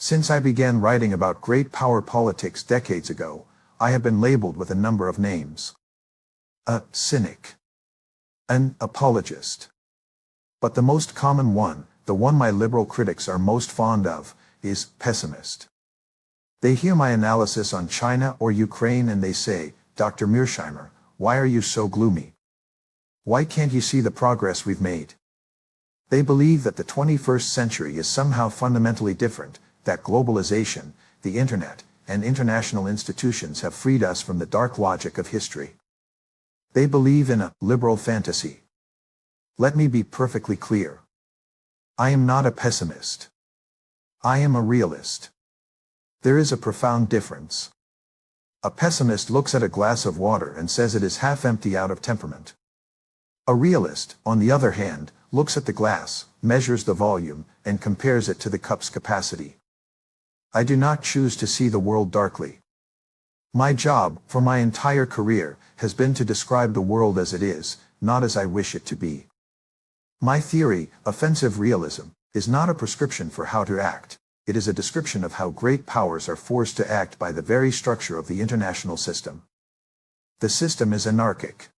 Since I began writing about great power politics decades ago, I have been labeled with a number of names. A cynic. An apologist. But the most common one, the one my liberal critics are most fond of, is pessimist. They hear my analysis on China or Ukraine and they say, "Dr. Mearsheimer, why are you so gloomy? Why can't you see the progress we've made?" They believe that the 21st century is somehow fundamentally different, that globalization, the internet, and international institutions have freed us from the dark logic of history. They believe in a liberal fantasy. Let me be perfectly clear. I am not a pessimist. I am a realist. There is a profound difference. A pessimist looks at a glass of water and says it is half empty out of temperament. A realist, on the other hand, looks at the glass, measures the volume, and compares it to the cup's capacity. I do not choose to see the world darkly. My job, for my entire career, has been to describe the world as it is, not as I wish it to be. My theory, offensive realism, is not a prescription for how to act. It is a description of how great powers are forced to act by the very structure of the international system. The system is anarchic.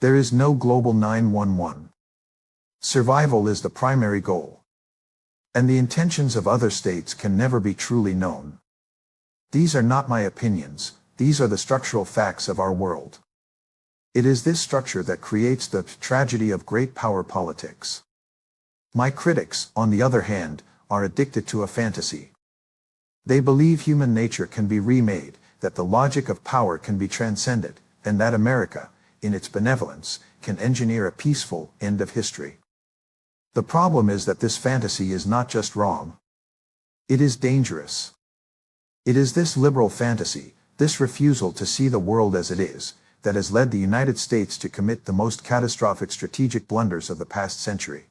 There is no global 911. Survival is the primary goal. And the intentions of other states can never be truly known. These are not my opinions, these are the structural facts of our world. It is this structure that creates the tragedy of great power politics. My critics, on the other hand, are addicted to a fantasy. They believe human nature can be remade, that the logic of power can be transcended, and that America, in its benevolence, can engineer a peaceful end of history. The problem is that this fantasy is not just wrong. It is dangerous. It is this liberal fantasy, this refusal to see the world as it is, that has led the United States to commit the most catastrophic strategic blunders of the past century.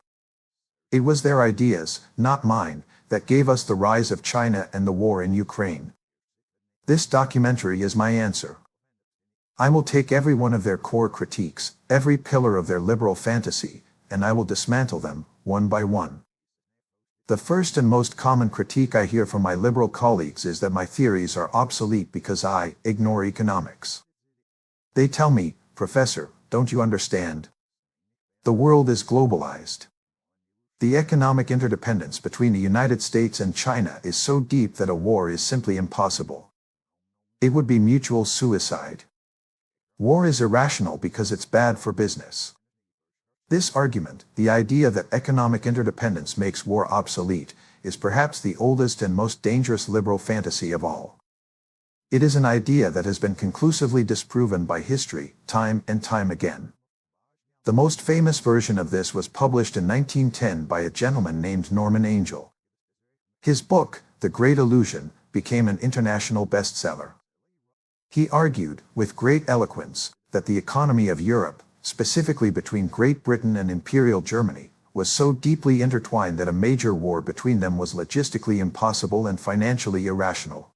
It was their ideas, not mine, that gave us the rise of China and the war in Ukraine. This documentary is my answer. I will take every one of their core critiques, every pillar of their liberal fantasy, and I will dismantle them, one by one. The first and most common critique I hear from my liberal colleagues is that my theories are obsolete because I ignore economics. They tell me, "Professor, don't you understand? The world is globalized. The economic interdependence between the United States and China is so deep that a war is simply impossible. It would be mutual suicide. War is irrational because it's bad for business." This argument, the idea that economic interdependence makes war obsolete, is perhaps the oldest and most dangerous liberal fantasy of all. It is an idea that has been conclusively disproven by history, time and time again. The most famous version of this was published in 1910 by a gentleman named Norman Angell. His book, The Great Illusion, became an international bestseller. He argued, with great eloquence, that the economy of Europe, specifically between Great Britain and Imperial Germany, was so deeply intertwined that a major war between them was logistically impossible and financially irrational.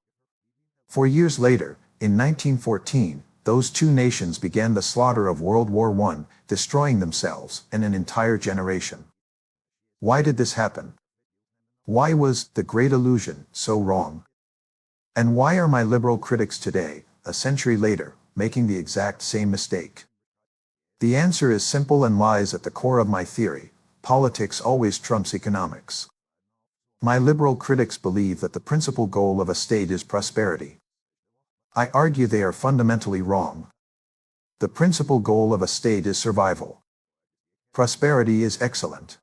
4 years later, in 1914, those two nations began the slaughter of World War I, destroying themselves and an entire generation. Why did this happen? Why was The Great Illusion so wrong? And why are my liberal critics today, a century later, making the exact same mistake? The answer is simple and lies at the core of my theory: politics always trumps economics. My liberal critics believe that the principal goal of a state is prosperity. I argue they are fundamentally wrong. The principal goal of a state is survival. Prosperity is excellent.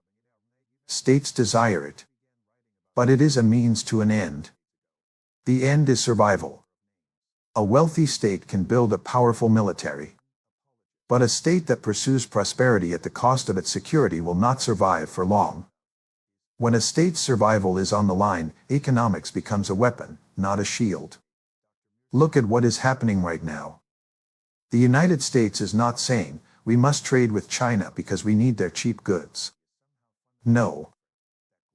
States desire it. But it is a means to an end. The end is survival. A wealthy state can build a powerful military. But a state that pursues prosperity at the cost of its security will not survive for long. When a state's survival is on the line, economics becomes a weapon, not a shield. Look at what is happening right now. The United States is not saying, "We must trade with China because we need their cheap goods." No.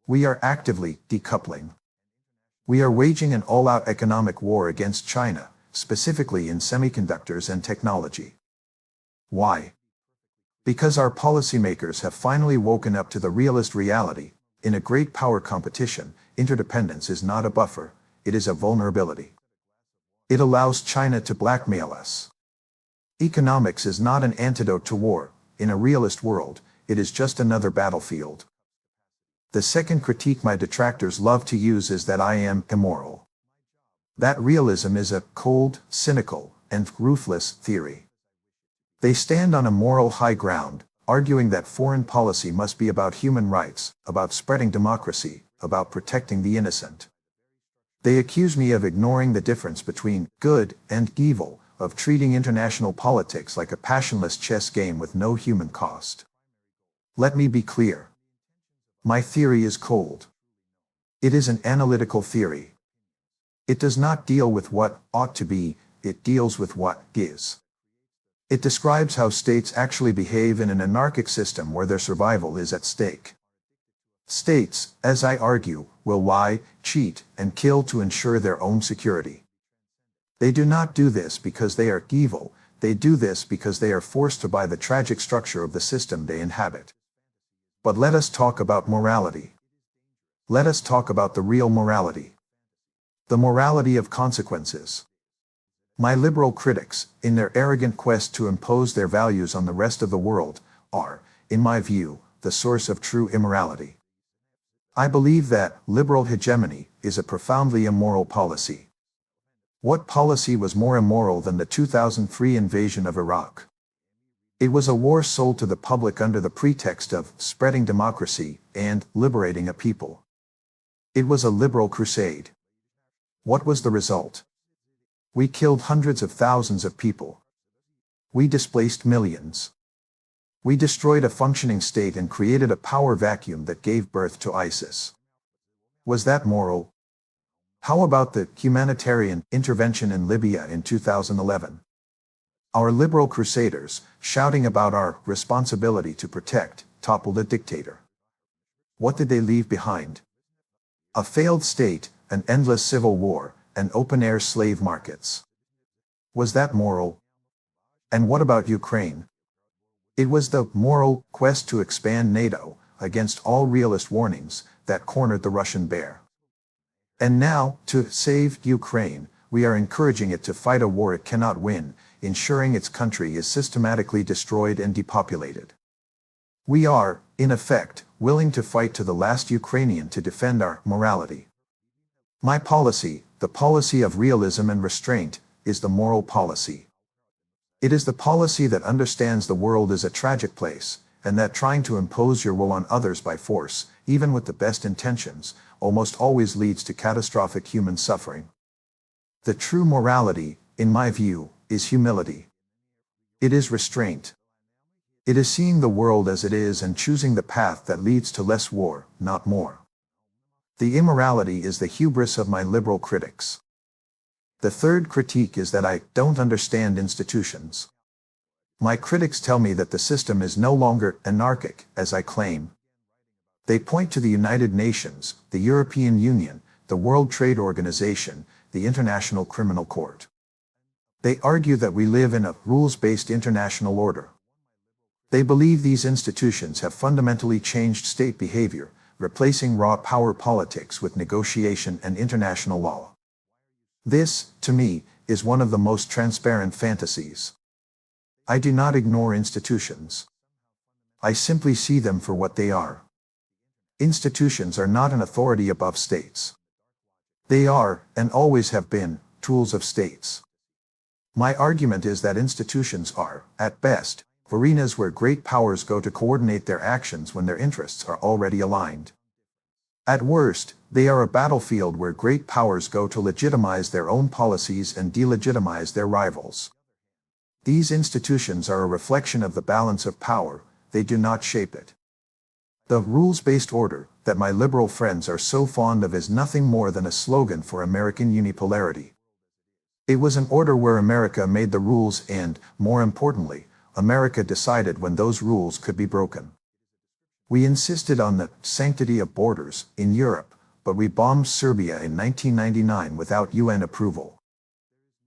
We are actively decoupling. We are waging an all-out economic war against China, specifically in semiconductors and technology. Why? Because our policymakers have finally woken up to the realist reality: in a great power competition, interdependence is not a buffer, it is a vulnerability. It allows China to blackmail us. Economics is not an antidote to war. In a realist world, it is just another battlefield. The second critique my detractors love to use is that I am immoral. That realism is a cold, cynical, and ruthless theory. They stand on a moral high ground, arguing that foreign policy must be about human rights, about spreading democracy, about protecting the innocent. They accuse me of ignoring the difference between good and evil, of treating international politics like a passionless chess game with no human cost. Let me be clear. My theory is cold. It is an analytical theory. It does not deal with what ought to be, it deals with what is. It describes how states actually behave in an anarchic system where their survival is at stake. States, as I argue, will lie, cheat, and kill to ensure their own security. They do not do this because they are evil, they do this because they are forced to by the tragic structure of the system they inhabit. But let us talk about morality. Let us talk about the real morality. The morality of consequences. My liberal critics, in their arrogant quest to impose their values on the rest of the world, are, in my view, the source of true immorality. I believe that liberal hegemony is a profoundly immoral policy. What policy was more immoral than the 2003 invasion of Iraq? It was a war sold to the public under the pretext of spreading democracy and liberating a people. It was a liberal crusade. What was the result? We killed hundreds of thousands of people. We displaced millions. We destroyed a functioning state and created a power vacuum that gave birth to ISIS. Was that moral? How about the humanitarian intervention in Libya in 2011? Our liberal crusaders, shouting about our responsibility to protect, toppled a dictator. What did they leave behind? A failed state, an endless civil war, and open-air slave markets. Was that moral? And what about Ukraine? It was the moral quest to expand NATO, against all realist warnings, that cornered the Russian bear. And now, to save Ukraine, we are encouraging it to fight a war it cannot win, ensuring its country is systematically destroyed and depopulated. We are, in effect, willing to fight to the last Ukrainian to defend our morality. My policy, the policy of realism and restraint, is the moral policy. It is the policy that understands the world is a tragic place, and that trying to impose your will on others by force, even with the best intentions, almost always leads to catastrophic human suffering. The true morality, in my view, is humility. It is restraint. It is seeing the world as it is and choosing the path that leads to less war, not more. The immorality is the hubris of my liberal critics. The third critique is that I don't understand institutions. My critics tell me that the system is no longer anarchic, as I claim. They point to the United Nations, the European Union, the World Trade Organization, the International Criminal Court. They argue that we live in a rules-based international order. They believe these institutions have fundamentally changed state behavior, replacing raw power politics with negotiation and international law. This, to me, is one of the most transparent fantasies. I do not ignore institutions. I simply see them for what they are. Institutions are not an authority above states. They are, and always have been, tools of states. My argument is that institutions are, at best, arenas where great powers go to coordinate their actions when their interests are already aligned. At worst, they are a battlefield where great powers go to legitimize their own policies and delegitimize their rivals. These institutions are a reflection of the balance of power, they do not shape it. The rules-based order, that my liberal friends are so fond of, is nothing more than a slogan for American unipolarity. It was an order where America made the rules and, more importantly, America decided when those rules could be broken. We insisted on the sanctity of borders in Europe, but we bombed Serbia in 1999 without UN approval.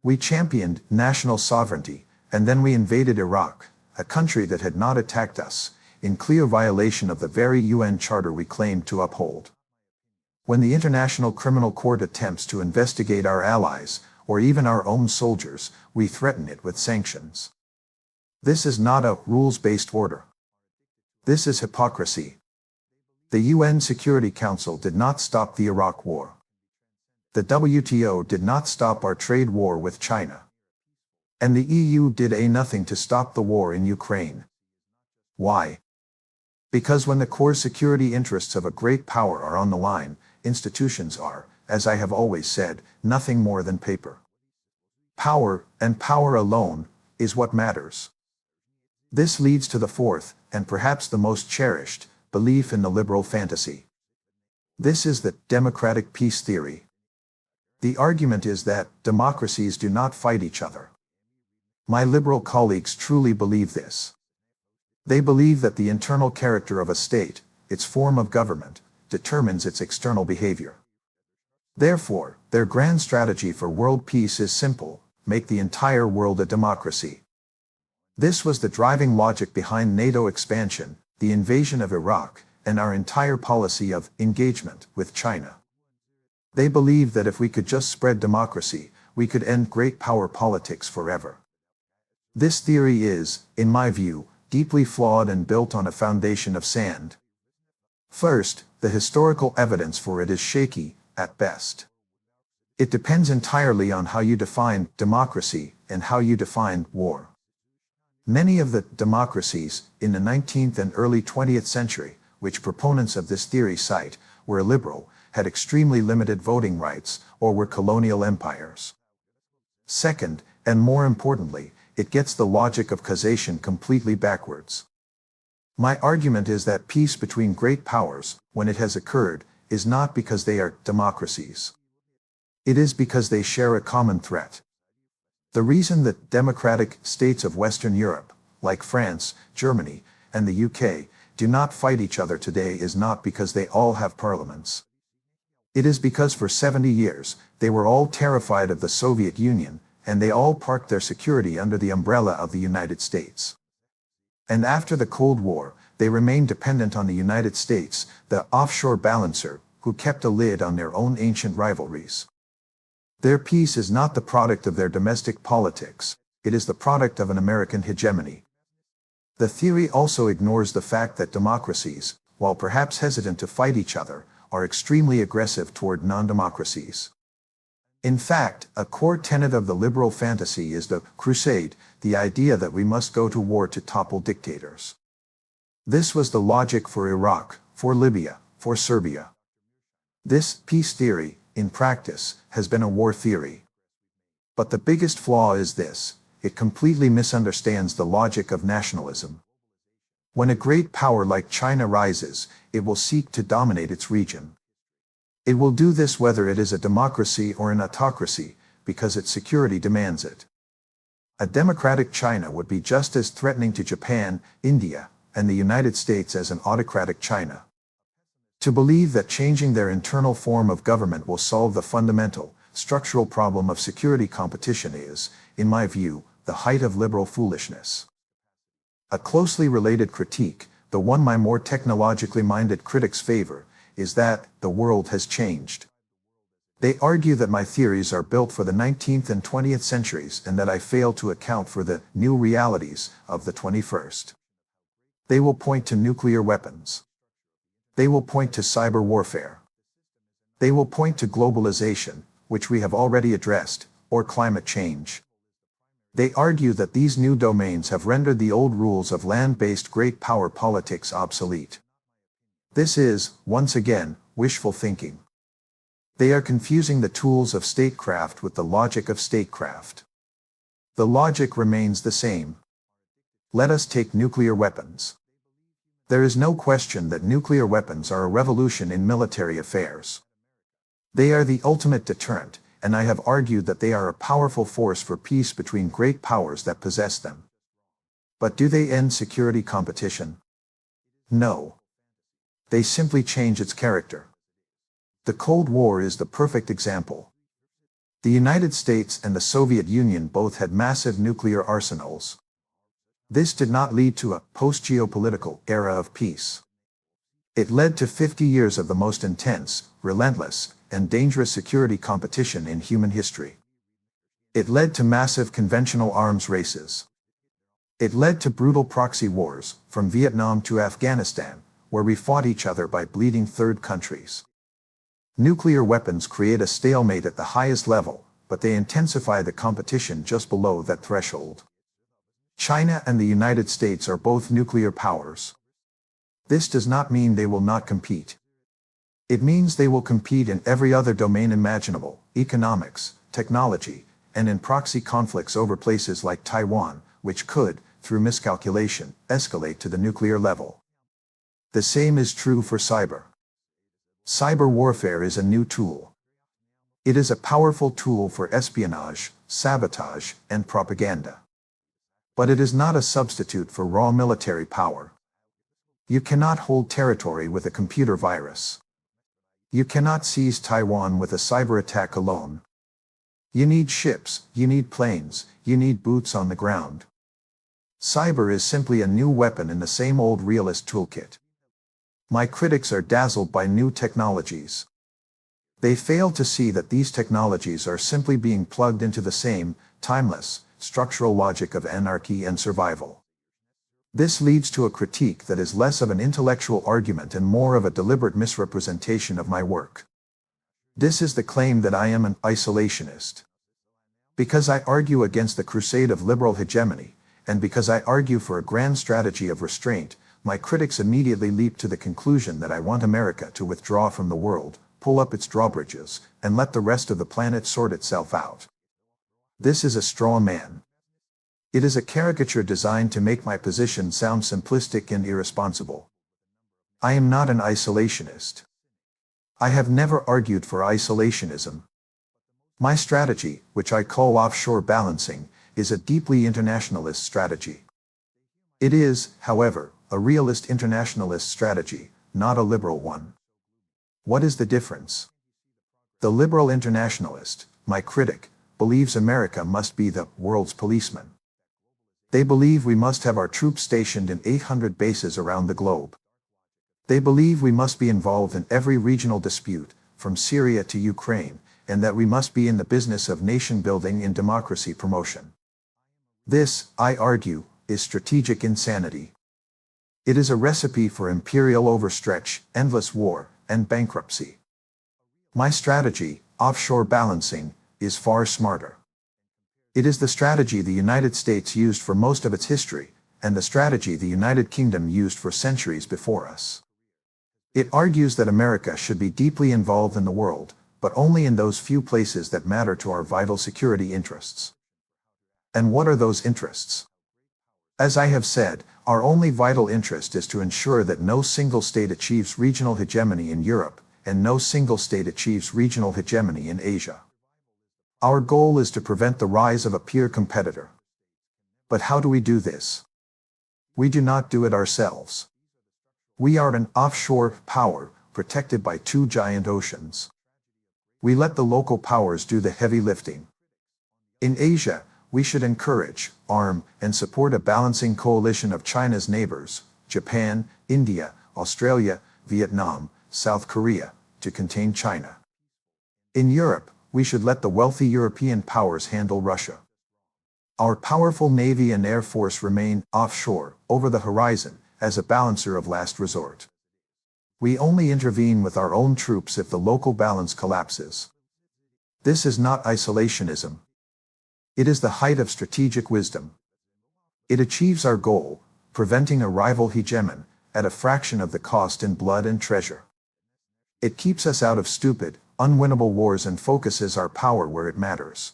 We championed national sovereignty, and then we invaded Iraq, a country that had not attacked us, in clear violation of the very UN Charter we claimed to uphold. When the International Criminal Court attempts to investigate our allies, or even our own soldiers, we threaten it with sanctions. This is not a rules-based order. This is hypocrisy. The UN Security Council did not stop the Iraq War. The WTO did not stop our trade war with China. And the EU did nothing to stop the war in Ukraine. Why? Because when the core security interests of a great power are on the line, institutions are, as I have always said, nothing more than paper. Power, and power alone, is what matters. This leads to the fourth, and perhaps the most cherished, belief in the liberal fantasy. This is the democratic peace theory. The argument is that democracies do not fight each other. My liberal colleagues truly believe this. They believe that the internal character of a state, its form of government, determines its external behavior. Therefore, their grand strategy for world peace is simple: make the entire world a democracy. This was the driving logic behind NATO expansion, the invasion of Iraq, and our entire policy of engagement with China. They believed that if we could just spread democracy, we could end great power politics forever. This theory is, in my view, deeply flawed and built on a foundation of sand. First, the historical evidence for it is shaky, at best. It depends entirely on how you define democracy and how you define war. Many of the democracies in the 19th and early 20th century, which proponents of this theory cite, were illiberal, had extremely limited voting rights, or were colonial empires. Second, and more importantly, it gets the logic of causation completely backwards. My argument is that peace between great powers, when it has occurred, is not because they are democracies. It is because they share a common threat. The reason that democratic states of Western Europe, like France, Germany, and the UK, do not fight each other today is not because they all have parliaments. It is because for 70 years, they were all terrified of the Soviet Union, and they all parked their security under the umbrella of the United States. And after the Cold War, they remained dependent on the United States, the offshore balancer, who kept a lid on their own ancient rivalries. Their peace is not the product of their domestic politics, it is the product of an American hegemony. The theory also ignores the fact that democracies, while perhaps hesitant to fight each other, are extremely aggressive toward non-democracies. In fact, a core tenet of the liberal fantasy is the crusade, the idea that we must go to war to topple dictators. This was the logic for Iraq, for Libya, for Serbia. This peace theory, in practice, has been a war theory. But the biggest flaw is this: it completely misunderstands the logic of nationalism. When a great power like China rises, it will seek to dominate its region. It will do this whether it is a democracy or an autocracy, because its security demands it. A democratic China would be just as threatening to Japan, India, and the United States as an autocratic China. To believe that changing their internal form of government will solve the fundamental, structural problem of security competition is, in my view, the height of liberal foolishness. A closely related critique, the one my more technologically minded critics favor, is that the world has changed. They argue that my theories are built for the 19th and 20th centuries and that I fail to account for the new realities of the 21st. They will point to nuclear weapons. They will point to cyber warfare. They will point to globalization, which we have already addressed, or climate change. They argue that these new domains have rendered the old rules of land-based great power politics obsolete. This is, once again, wishful thinking. They are confusing the tools of statecraft with the logic of statecraft. The logic remains the same. Let us take nuclear weapons. There is no question that nuclear weapons are a revolution in military affairs. They are the ultimate deterrent, and I have argued that they are a powerful force for peace between great powers that possess them. But do they end security competition? No. They simply change its character. The Cold War is the perfect example. The United States and the Soviet Union both had massive nuclear arsenals. This did not lead to a post-geopolitical era of peace. It led to 50 years of the most intense, relentless, and dangerous security competition in human history. It led to massive conventional arms races. It led to brutal proxy wars, from Vietnam to Afghanistan, where we fought each other by bleeding third countries. Nuclear weapons create a stalemate at the highest level, but they intensify the competition just below that threshold. China and the United States are both nuclear powers. This does not mean they will not compete. It means they will compete in every other domain imaginable, economics, technology, and in proxy conflicts over places like Taiwan, which could, through miscalculation, escalate to the nuclear level. The same is true for cyber. Cyber warfare is a new tool. It is a powerful tool for espionage, sabotage, and propaganda. But it is not a substitute for raw military power. You cannot hold territory with a computer virus. You cannot seize Taiwan with a cyber attack alone. You need ships, you need planes, you need boots on the ground. Cyber is simply a new weapon in the same old realist toolkit. My critics are dazzled by new technologies. They fail to see that these technologies are simply being plugged into the same, timeless, structural logic of anarchy and survival. This leads to a critique that is less of an intellectual argument and more of a deliberate misrepresentation of my work. This is the claim that I am an isolationist. Because I argue against the crusade of liberal hegemony, and because I argue for a grand strategy of restraint, my critics immediately leap to the conclusion that I want America to withdraw from the world, pull up its drawbridges, and let the rest of the planet sort itself out. This is a straw man. It is a caricature designed to make my position sound simplistic and irresponsible. I am not an isolationist. I have never argued for isolationism. My strategy, which I call offshore balancing, is a deeply internationalist strategy. It is, however, a realist internationalist strategy, not a liberal one. What is the difference? The liberal internationalist, my critic, believes America must be the world's policeman. They believe we must have our troops stationed in 800 bases around the globe. They believe we must be involved in every regional dispute, from Syria to Ukraine, and that we must be in the business of nation building and democracy promotion. This, I argue, is strategic insanity. It is a recipe for imperial overstretch, endless war, and bankruptcy. My strategy, offshore balancing, is far smarter. It is the strategy the United States used for most of its history, and the strategy the United Kingdom used for centuries before us. It argues that America should be deeply involved in the world, but only in those few places that matter to our vital security interests. And what are those interests? As I have said, our only vital interest is to ensure that no single state achieves regional hegemony in Europe, and no single state achieves regional hegemony in Asia. Our goal is to prevent the rise of a peer competitor. But how do we do this? We do not do it ourselves. We are an offshore power, protected by two giant oceans. We let the local powers do the heavy lifting. In Asia, we should encourage, arm, and support a balancing coalition of China's neighbors, Japan, India, Australia, Vietnam, South Korea, to contain China. In Europe, we should let the wealthy European powers handle Russia. Our powerful Navy and Air Force remain offshore, over the horizon, as a balancer of last resort. We only intervene with our own troops if the local balance collapses. This is not isolationism. It is the height of strategic wisdom. It achieves our goal, preventing a rival hegemon, at a fraction of the cost in blood and treasure. It keeps us out of stupid, unwinnable wars and focuses our power where it matters.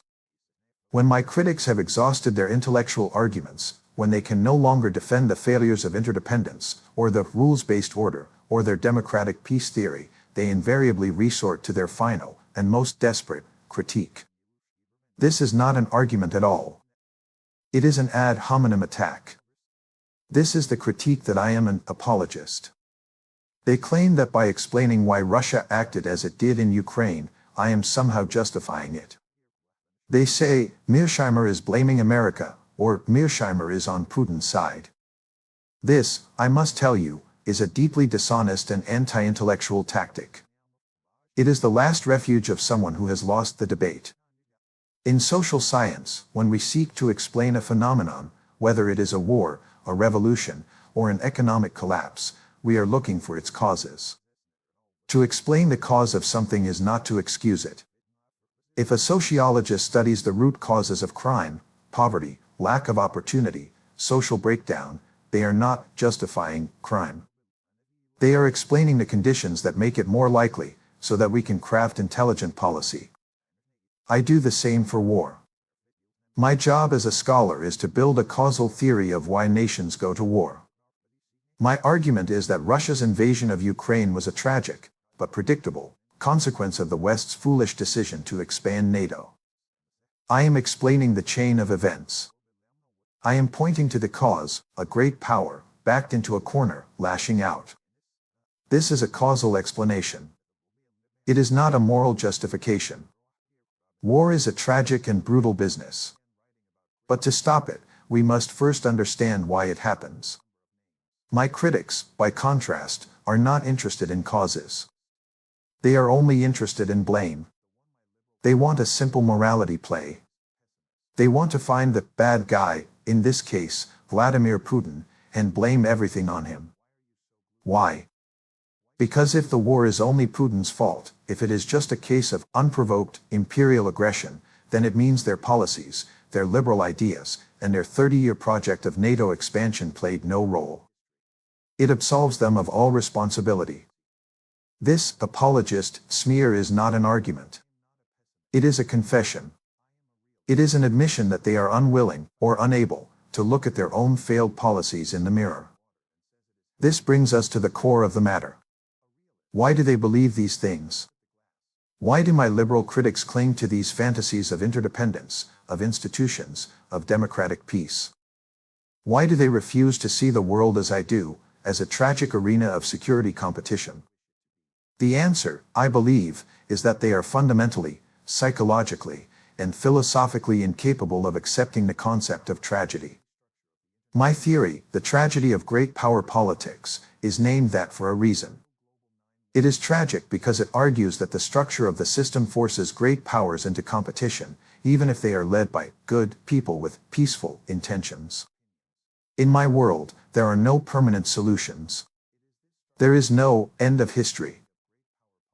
When my critics have exhausted their intellectual arguments, when they can no longer defend the failures of interdependence, or the rules-based order, or their democratic peace theory, they invariably resort to their final, and most desperate, critique. This is not an argument at all. It is an ad hominem attack. This is the critique that I am an apologist. They claim that by explaining why Russia acted as it did in Ukraine, I am somehow justifying it. They say, Mearsheimer is blaming America, or Mearsheimer is on Putin's side. This, I must tell you, is a deeply dishonest and anti-intellectual tactic. It is the last refuge of someone who has lost the debate. In social science, when we seek to explain a phenomenon, whether it is a war, a revolution, or an economic collapse, we are looking for its causes. To explain the cause of something is not to excuse it. If a sociologist studies the root causes of crime, poverty, lack of opportunity, social breakdown, they are not justifying crime. They are explaining the conditions that make it more likely, so that we can craft intelligent policy. I do the same for war. My job as a scholar is to build a causal theory of why nations go to war. My argument is that Russia's invasion of Ukraine was a tragic, but predictable, consequence of the West's foolish decision to expand NATO. I am explaining the chain of events. I am pointing to the cause, a great power, backed into a corner, lashing out. This is a causal explanation. It is not a moral justification. War is a tragic and brutal business. But to stop it, we must first understand why it happens. My critics, by contrast, are not interested in causes. They are only interested in blame. They want a simple morality play. They want to find the bad guy, in this case, Vladimir Putin, and blame everything on him. Why? Because if the war is only Putin's fault, if it is just a case of unprovoked imperial aggression, then it means their policies, their liberal ideas, and their 30-year project of NATO expansion played no role. It absolves them of all responsibility. This apologist smear is not an argument. It is a confession. It is an admission that they are unwilling, or unable, to look at their own failed policies in the mirror. This brings us to the core of the matter. Why do they believe these things? Why do my liberal critics cling to these fantasies of interdependence, of institutions, of democratic peace? Why do they refuse to see the world as I do, as a tragic arena of security competition? The answer, I believe, is that they are fundamentally, psychologically, and philosophically incapable of accepting the concept of tragedy. My theory, the tragedy of great power politics, is named that for a reason. It is tragic because it argues that the structure of the system forces great powers into competition, even if they are led by good people with peaceful intentions. In my world, there are no permanent solutions. There is no end of history.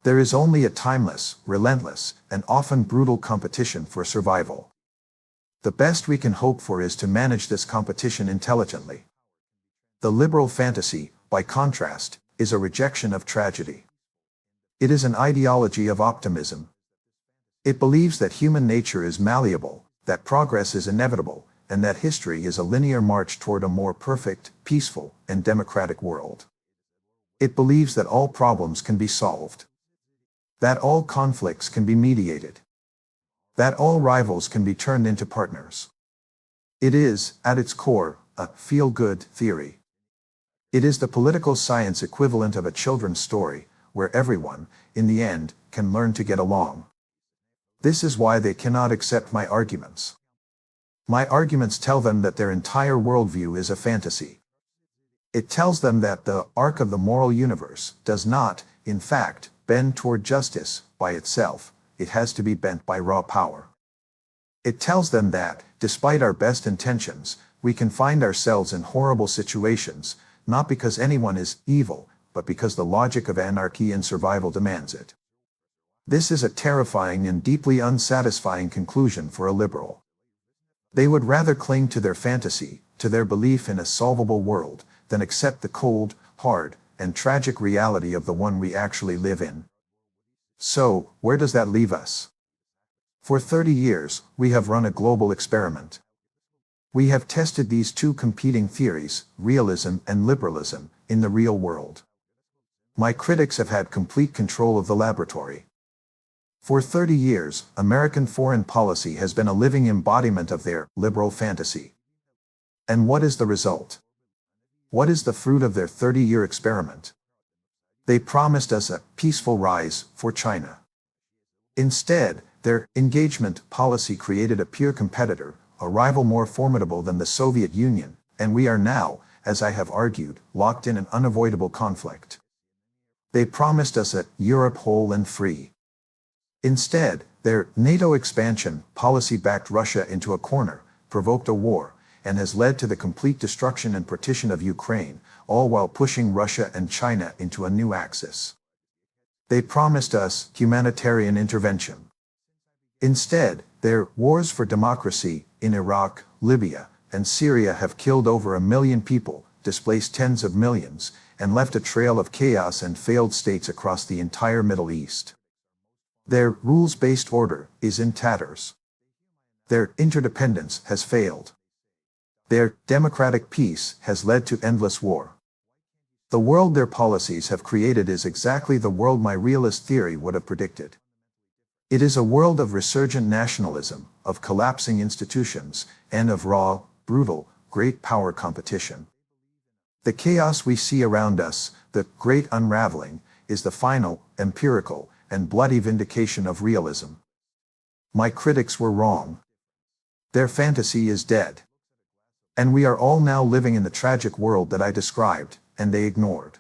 There is only a timeless, relentless, and often brutal competition for survival. The best we can hope for is to manage this competition intelligently. The liberal fantasy, by contrast, is a rejection of tragedy. It is an ideology of optimism. It believes that human nature is malleable, that progress is inevitable, and that history is a linear march toward a more perfect, peaceful, and democratic world. It believes that all problems can be solved. That all conflicts can be mediated. That all rivals can be turned into partners. It is, at its core, a feel-good theory. It is the political science equivalent of a children's story, where everyone, in the end, can learn to get along. This is why they cannot accept my arguments. My arguments tell them that their entire worldview is a fantasy. It tells them that the arc of the moral universe does not, in fact, bend toward justice by itself. It has to be bent by raw power. It tells them that, despite our best intentions, we can find ourselves in horrible situations, not because anyone is evil, but because the logic of anarchy and survival demands it. This is a terrifying and deeply unsatisfying conclusion for a liberal. They would rather cling to their fantasy, to their belief in a solvable world, than accept the cold, hard, and tragic reality of the one we actually live in. So, where does that leave us? For 30 years, we have run a global experiment. We have tested these two competing theories, realism and liberalism, in the real world. My critics have had complete control of the laboratory. For 30 years, American foreign policy has been a living embodiment of their liberal fantasy. And what is the result? What is the fruit of their 30-year experiment? They promised us a peaceful rise for China. Instead, their engagement policy created a peer competitor, a rival more formidable than the Soviet Union, and we are now, as I have argued, locked in an unavoidable conflict. They promised us a Europe whole and free. Instead, their NATO expansion policy backed Russia into a corner, provoked a war, and has led to the complete destruction and partition of Ukraine, all while pushing Russia and China into a new axis. They promised us humanitarian intervention. Instead, their wars for democracy in Iraq, Libya, and Syria have killed over 1 million people, displaced tens of millions, and left a trail of chaos and failed states across the entire Middle East. Their rules-based order is in tatters. Their interdependence has failed. Their democratic peace has led to endless war. The world their policies have created is exactly the world my realist theory would have predicted. It is a world of resurgent nationalism, of collapsing institutions, and of raw, brutal, great power competition. The chaos we see around us, the great unraveling, is the final, empirical, and bloody vindication of realism. My critics were wrong. Their fantasy is dead. And we are all now living in the tragic world that I described, and they ignored.